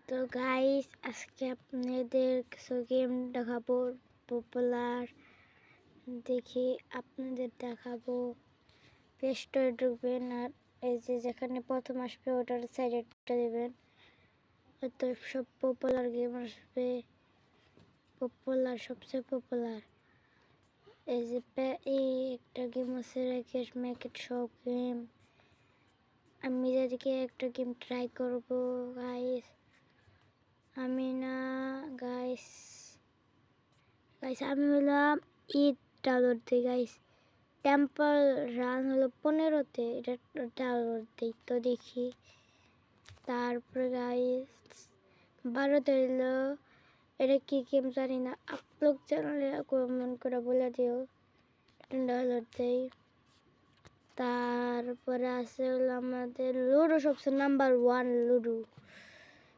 তো গাইস আজকে আপনাদের কিছু গেম দেখাবো পপুলার। দেখি আপনাদের দেখাবো। প্লে স্টোরে ঢুকবেন আর এই যে যেখানে প্রথম আসবে ওটার সাইডটা দেবেন, তো সব পপুলার গেম আসবে। পপুলার সবচেয়ে পপুলার এই যে এই একটা গেম আছে র্যাকেট ম্যাকেট সব গেম। আমি যেদিকে একটা গেম ট্রাই করব গাইস। আমি না গাইস আমি হলাম ডাউনলোড দিই গাইস। টেম্পল রান হলো 15-তে, এটা ডাউনলোড দিই তো দেখি। তারপরে গাইস 12-তে হলো এটা কি গেম জানি না, আপলোড চ্যানেলে কমেন্ট করে বলে দিও, ডাউনলোড দিই। তারপরে আছে হলো আমাদের লুডো, সবচেয়ে নাম্বার 1 লুডো।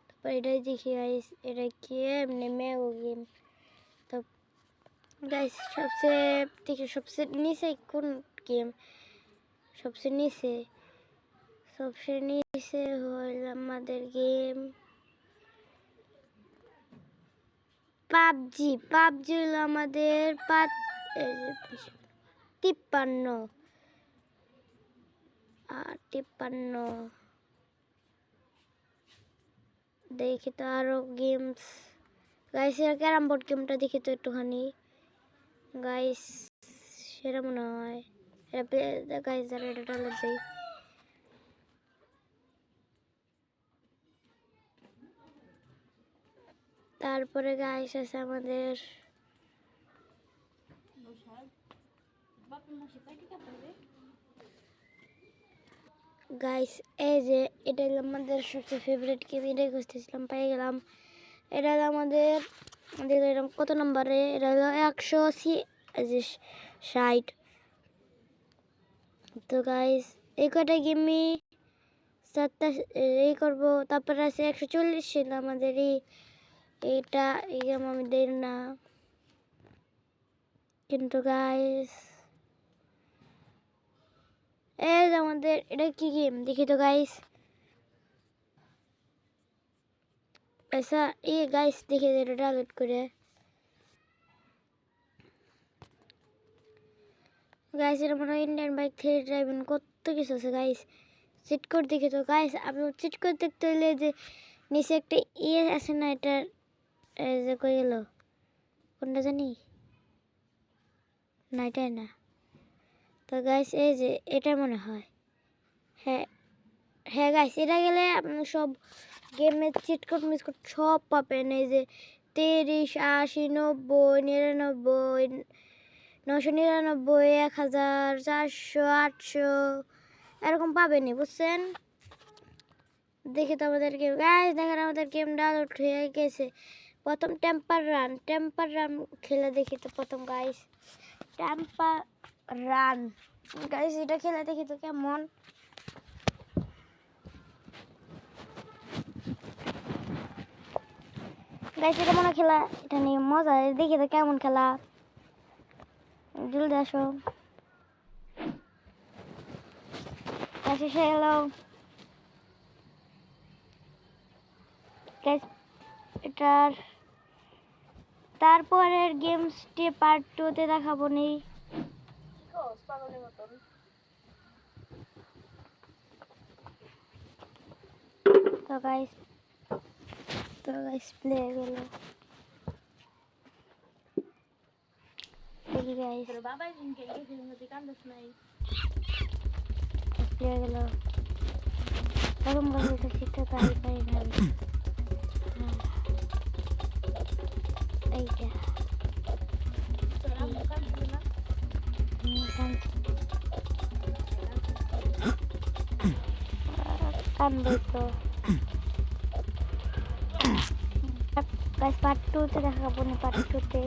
তারপর এটাই দেখি গাইস, এটা কি এমনি মেগো গেম। তো গাইস সবচেয়ে নিচে কোন গেম? সবচেয়ে নিচে হল আমাদের গেম পাবজি হলো আমাদের 53। দেখি তো আরো গেমস গাইস। ক্যারাম বোর্ড গেমটা দেখি তো একটুখানি গাইস, সেটা মনে হয় গাইস যারা এটা ডাউনলোড দেই। তারপরে গাইস আছে আমাদের গাইস এই যে এটা হলো আমাদের সবচেয়ে ফেভারিট গেম, এটাই খুঁজতেছিলাম, পেয়ে গেলাম। এটা হলো আমাদের এরকম কত নম্বরে, এটা হলো 160। তো গাইস এই কটা গেমই চারটা এই করবো। তারপরে আছে 140 ছিল আমাদের এইটা, এই গেম আমি দেই না কিন্তু গাইস। এই যে আমাদের এটা কি গেম দেখি তো গাইস। ऐसा ये गाइस देखिए এটা ডাউনলোড করে গাইস। এর মনে হয় ইন্ডিয়ান বাইক 3 ড্রাইভিং কত কিছু আছে গাইস। চিট কোড দেখি তো গাইস। আপনি চিট কোড দেখতে হলে যে নিচে একটা ইয়ে আছে না, এটা এই যে কই গেল কোনটা জানি না, এটা না। তো গাইস এই যে এটা মনে হয়, হ্যাঁ হ্যাঁ গাইস, এটা গেলে আপনি সব গেমের চিট কোড মিস কোড সব পাবেন। এই যে 30, 80, 90, 99, 999, 1000, 400, 800 এরকম পাবেনই, বুঝছেন। দেখি তো আমাদের গেম গাইস, দেখেন আমাদের গেম ডাউনলোড হয়ে গেছে। প্রথম টেম্পার রান খেলে দেখি তো প্রথম গাইস। টেম্পার রান গাইস এটা খেলে দেখি তো কেমন। গাইস এটা মনে খেলা, এটা নিয়ে মজা, দেখি তো কেমন খেলা। জলদি আসো গাইস, এসে গেল গাইস। এটার তারপরের গেমসটি পার্ট 2-তে দেখাবো নি। তো গাইস প্লে গেল দেখি গাইস, প্লে গেল এরকম গাইস। এটা শিখতে পারি না এইটা কান্দে তো গাইস। পার্ট 2-তে দেখাবো না, পার্ট 2-তে।